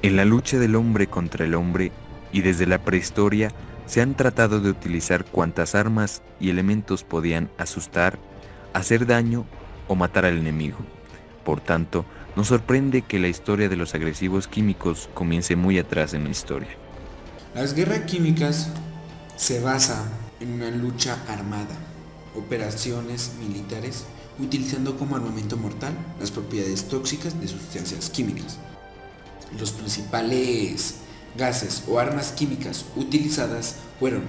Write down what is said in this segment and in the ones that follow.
En la lucha del hombre contra el hombre y desde la prehistoria se han tratado de utilizar cuantas armas y elementos podían asustar, hacer daño o matar al enemigo. Por tanto, nos sorprende que la historia de los agresivos químicos comience muy atrás en la historia. Las guerras químicas se basan en una lucha armada, operaciones militares utilizando como armamento mortal las propiedades tóxicas de sustancias químicas. Los principales gases o armas químicas utilizadas fueron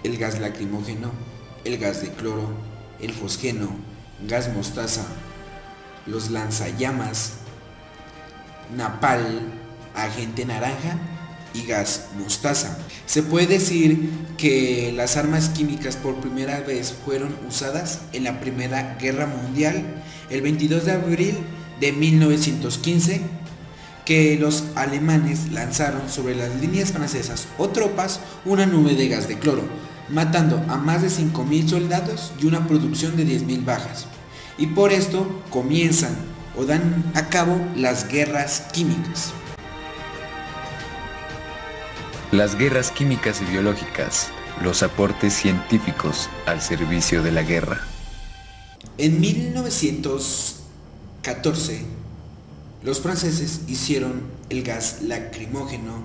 el gas lacrimógeno, el gas de cloro, el fosgeno, gas mostaza, los lanzallamas, napal, agente naranja y gas mostaza. Se puede decir que las armas químicas por primera vez fueron usadas en la Primera Guerra Mundial el 22 de abril de 1915, que los alemanes lanzaron sobre las líneas francesas o tropas una nube de gas de cloro, matando a más de 5.000 soldados y una producción de 10.000 bajas. Y por esto comienzan o dan a cabo las guerras químicas. Las guerras químicas y biológicas, los aportes científicos al servicio de la guerra. En 1914, los franceses hicieron el gas lacrimógeno.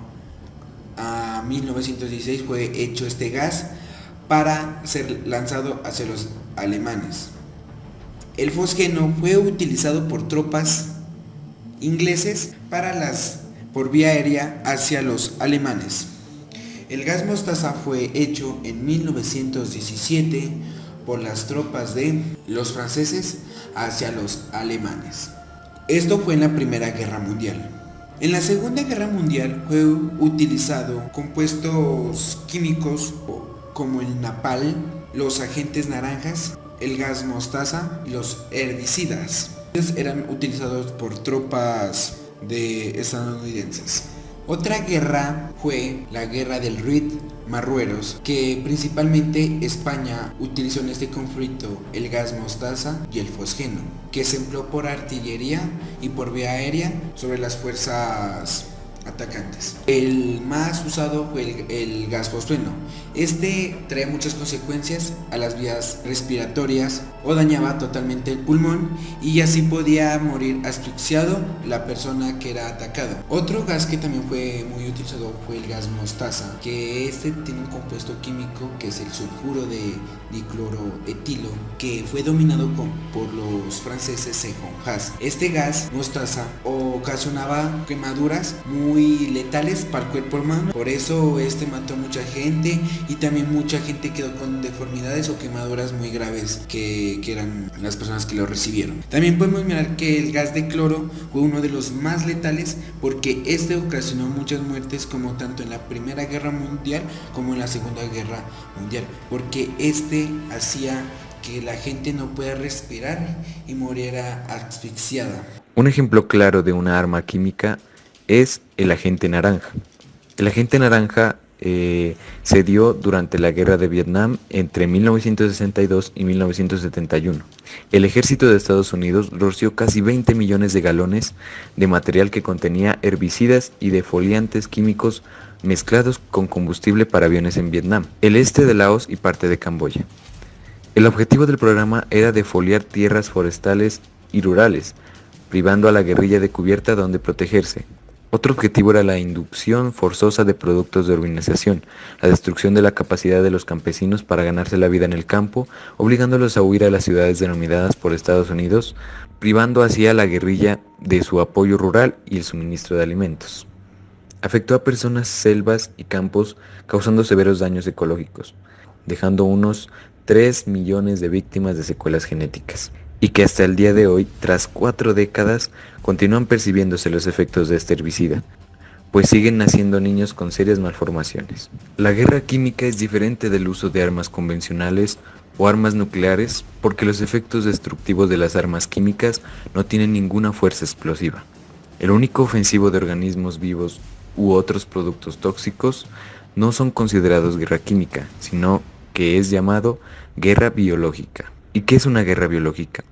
A 1916 fue hecho este gas para ser lanzado hacia los alemanes. El fosgeno fue utilizado por tropas ingleses por vía aérea hacia los alemanes. El gas mostaza fue hecho en 1917 por las tropas de los franceses hacia los alemanes. Esto fue en la Primera Guerra Mundial. En la Segunda Guerra Mundial fue utilizado compuestos químicos como el napal, los agentes naranjas, el gas mostaza y los herbicidas. Eran utilizados por tropas estadounidenses. Otra guerra fue la guerra del Rif Marruecos, que principalmente España utilizó en este conflicto el gas mostaza y el fosgeno, que se empleó por artillería y por vía aérea sobre las fuerzas atacantes. El más usado fue el gas fosfeno. Este trae muchas consecuencias a las vías respiratorias o dañaba totalmente el pulmón y así podía morir asfixiado la persona que era atacada. Otro gas que también fue muy utilizado fue el gas mostaza, que este tiene un compuesto químico que es el sulfuro de dicloroetilo, que fue dominado por los franceses con gas. Este gas mostaza ocasionaba quemaduras muy letales para el cuerpo humano, por eso mató a mucha gente y también mucha gente quedó con deformidades o quemaduras muy graves que eran las personas que lo recibieron. También podemos mirar que el gas de cloro fue uno de los más letales porque ocasionó muchas muertes, como tanto en la Primera Guerra Mundial como en la Segunda Guerra Mundial, porque hacía que la gente no pueda respirar y muriera asfixiada. Un ejemplo claro de una arma química es el agente naranja. El agente naranja se dio durante la guerra de Vietnam entre 1962 y 1971. El ejército de Estados Unidos roció casi 20 millones de galones de material que contenía herbicidas y defoliantes químicos mezclados con combustible para aviones en Vietnam, el este de Laos y parte de Camboya. El objetivo del programa era defoliar tierras forestales y rurales, privando a la guerrilla de cubierta donde protegerse. Otro objetivo era la inducción forzosa de productos de urbanización, la destrucción de la capacidad de los campesinos para ganarse la vida en el campo, obligándolos a huir a las ciudades denominadas por Estados Unidos, privando así a la guerrilla de su apoyo rural y el suministro de alimentos. Afectó a personas, selvas y campos, causando severos daños ecológicos, dejando unos 3 millones de víctimas de secuelas genéticas, y que hasta el día de hoy, tras 4 décadas, continúan percibiéndose los efectos de este herbicida, pues siguen naciendo niños con serias malformaciones. La guerra química es diferente del uso de armas convencionales o armas nucleares porque los efectos destructivos de las armas químicas no tienen ninguna fuerza explosiva. El único ofensivo de organismos vivos u otros productos tóxicos no son considerados guerra química, sino que es llamado guerra biológica. ¿Y qué es una guerra biológica?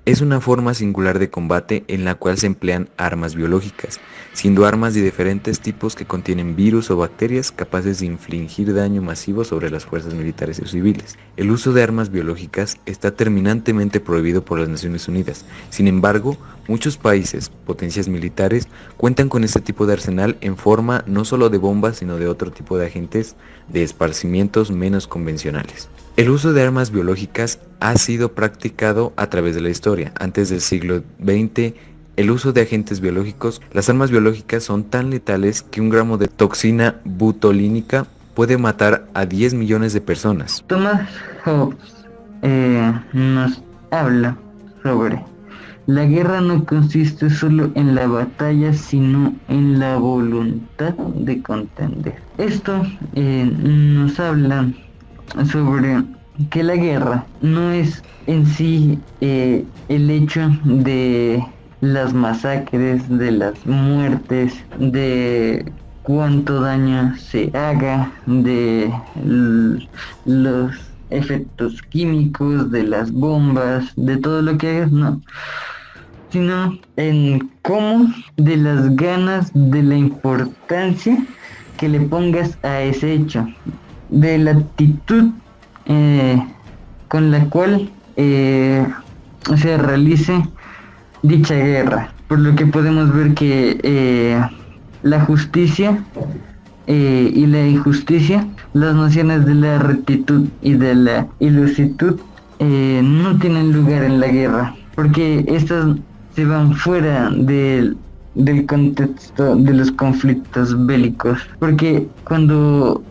Es una forma singular de combate en la cual se emplean armas biológicas, siendo armas de diferentes tipos que contienen virus o bacterias capaces de infligir daño masivo sobre las fuerzas militares y civiles. El uso de armas biológicas está terminantemente prohibido por las Naciones Unidas. Sin embargo, muchos países, potencias militares, cuentan con este tipo de arsenal en forma no solo de bombas, sino de otro tipo de agentes de esparcimientos menos convencionales. El uso de armas biológicas ha sido practicado a través de la historia. Antes del siglo XX, el uso de agentes biológicos, las armas biológicas son tan letales que un gramo de toxina butolínica puede matar a 10 millones de personas. Thomas Hobbes nos habla sobre la guerra no consiste solo en la batalla, sino en la voluntad de contender. Esto nos habla sobre que la guerra no es en sí el hecho de las masacres, de las muertes, de cuánto daño se haga, de los efectos químicos, de las bombas, de todo lo que hagas, no, sino en cómo, de las ganas, de la importancia que le pongas a ese hecho, de la actitud con la cual se realice dicha guerra. Por lo que podemos ver que la justicia y la injusticia, las nociones de la rectitud y de la ilicitud no tienen lugar en la guerra, porque estas se van fuera del contexto de los conflictos bélicos, porque cuando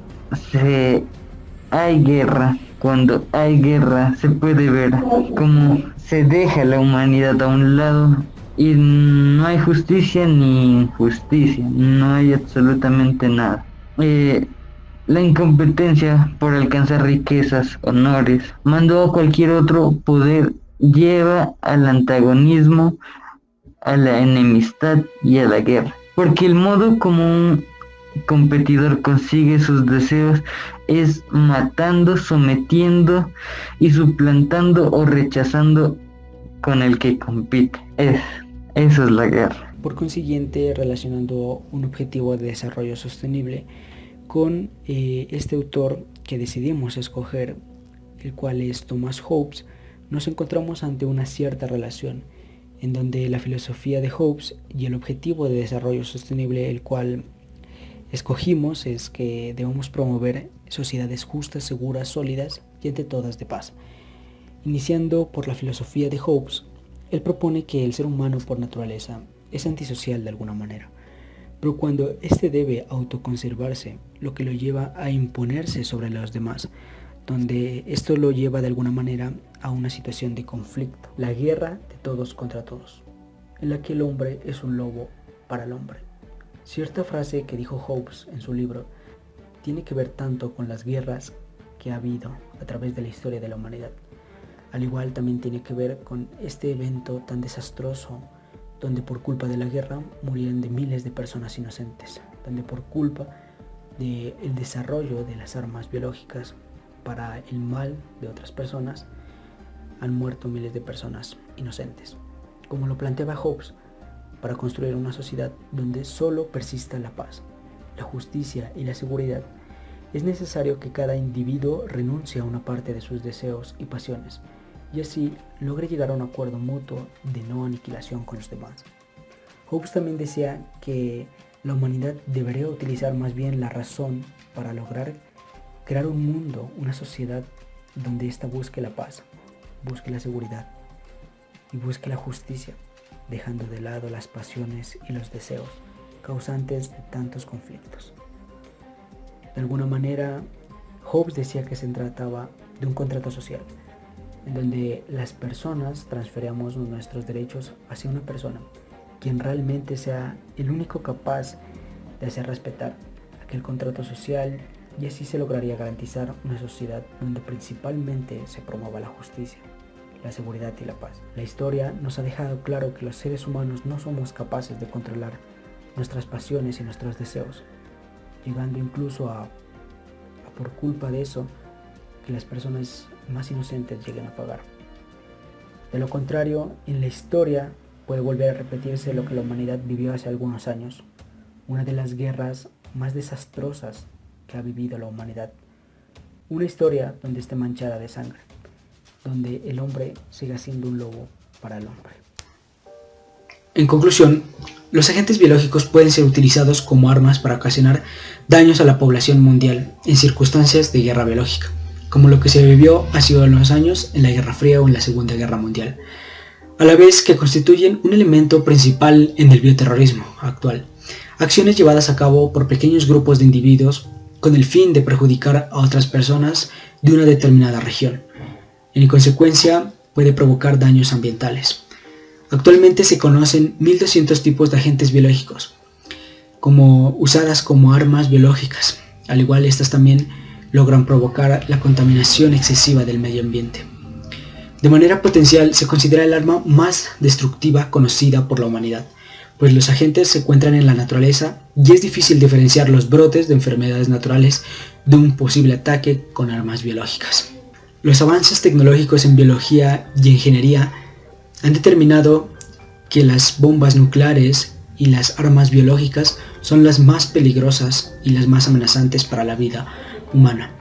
cuando hay guerra se puede ver cómo se deja la humanidad a un lado y no hay justicia ni injusticia, no hay absolutamente nada. La incompetencia por alcanzar riquezas, honores, mandó a cualquier otro poder, lleva al antagonismo, a la enemistad y a la guerra. Porque el modo como un competidor consigue sus deseos es matando, sometiendo y suplantando o rechazando con el que compite. Eso es la guerra. Por consiguiente, relacionando un objetivo de desarrollo sostenible con este autor que decidimos escoger, el cual es Thomas Hobbes, nos encontramos ante una cierta relación en donde la filosofía de Hobbes y el objetivo de desarrollo sostenible, el cual escogimos, es que debemos promover sociedades justas, seguras, sólidas y ante todas de paz. Iniciando por la filosofía de Hobbes, él propone que el ser humano por naturaleza es antisocial de alguna manera, pero cuando éste debe autoconservarse, lo que lo lleva a imponerse sobre los demás, donde esto lo lleva de alguna manera a una situación de conflicto, la guerra de todos contra todos, en la que el hombre es un lobo para el hombre. Cierta frase que dijo Hobbes en su libro tiene que ver tanto con las guerras que ha habido a través de la historia de la humanidad, al igual también tiene que ver con este evento tan desastroso donde por culpa de la guerra murieron de miles de personas inocentes, donde por culpa del desarrollo de las armas biológicas para el mal de otras personas han muerto miles de personas inocentes. Como lo planteaba Hobbes, para construir una sociedad donde solo persista la paz, la justicia y la seguridad, es necesario que cada individuo renuncie a una parte de sus deseos y pasiones, y así logre llegar a un acuerdo mutuo de no aniquilación con los demás. Hobbes también decía que la humanidad debería utilizar más bien la razón para lograr crear un mundo, una sociedad donde ésta busque la paz, busque la seguridad y busque la justicia, dejando de lado las pasiones y los deseos causantes de tantos conflictos. De alguna manera, Hobbes decía que se trataba de un contrato social, en donde las personas transferíamos nuestros derechos hacia una persona, quien realmente sea el único capaz de hacer respetar aquel contrato social, y así se lograría garantizar una sociedad donde principalmente se promueva la justicia, la seguridad y la paz. La historia nos ha dejado claro que los seres humanos no somos capaces de controlar nuestras pasiones y nuestros deseos, llegando incluso a por culpa de eso, que las personas más inocentes lleguen a pagar. De lo contrario, en la historia puede volver a repetirse lo que la humanidad vivió hace algunos años, una de las guerras más desastrosas que ha vivido la humanidad. Una historia donde esté manchada de sangre, donde el hombre siga siendo un lobo para el hombre. En conclusión, los agentes biológicos pueden ser utilizados como armas para ocasionar daños a la población mundial en circunstancias de guerra biológica, como lo que se vivió hace unos años en la Guerra Fría o en la Segunda Guerra Mundial, a la vez que constituyen un elemento principal en el bioterrorismo actual, acciones llevadas a cabo por pequeños grupos de individuos con el fin de perjudicar a otras personas de una determinada región. En consecuencia, puede provocar daños ambientales. Actualmente se conocen 1200 tipos de agentes biológicos, usadas como armas biológicas. Al igual, estas también logran provocar la contaminación excesiva del medio ambiente. De manera potencial, se considera el arma más destructiva conocida por la humanidad, pues los agentes se encuentran en la naturaleza y es difícil diferenciar los brotes de enfermedades naturales de un posible ataque con armas biológicas. Los avances tecnológicos en biología y ingeniería han determinado que las bombas nucleares y las armas biológicas son las más peligrosas y las más amenazantes para la vida humana.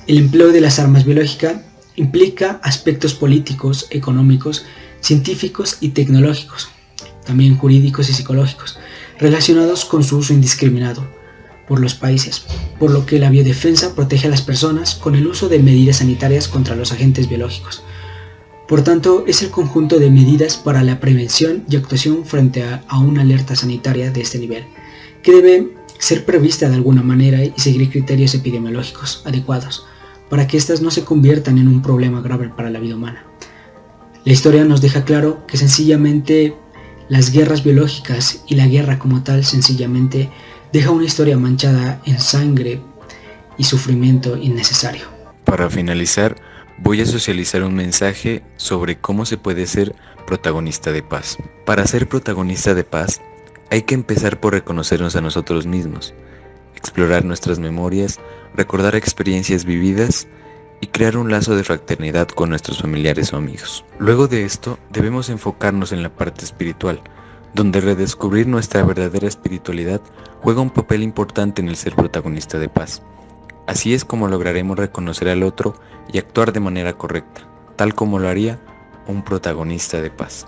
El empleo de las armas biológicas implica aspectos políticos, económicos, científicos y tecnológicos, también jurídicos y psicológicos, relacionados con su uso indiscriminado por los países, por lo que la biodefensa protege a las personas con el uso de medidas sanitarias contra los agentes biológicos. Por tanto, es el conjunto de medidas para la prevención y actuación frente a una alerta sanitaria de este nivel, que debe ser prevista de alguna manera y seguir criterios epidemiológicos adecuados, para que éstas no se conviertan en un problema grave para la vida humana. La historia nos deja claro que sencillamente las guerras biológicas y la guerra como tal sencillamente deja una historia manchada en sangre y sufrimiento innecesario. Para finalizar, voy a socializar un mensaje sobre cómo se puede ser protagonista de paz. Para ser protagonista de paz, hay que empezar por reconocernos a nosotros mismos, explorar nuestras memorias, recordar experiencias vividas y crear un lazo de fraternidad con nuestros familiares o amigos. Luego de esto, debemos enfocarnos en la parte espiritual, donde redescubrir nuestra verdadera espiritualidad juega un papel importante en el ser protagonista de paz. Así es como lograremos reconocer al otro y actuar de manera correcta, tal como lo haría un protagonista de paz.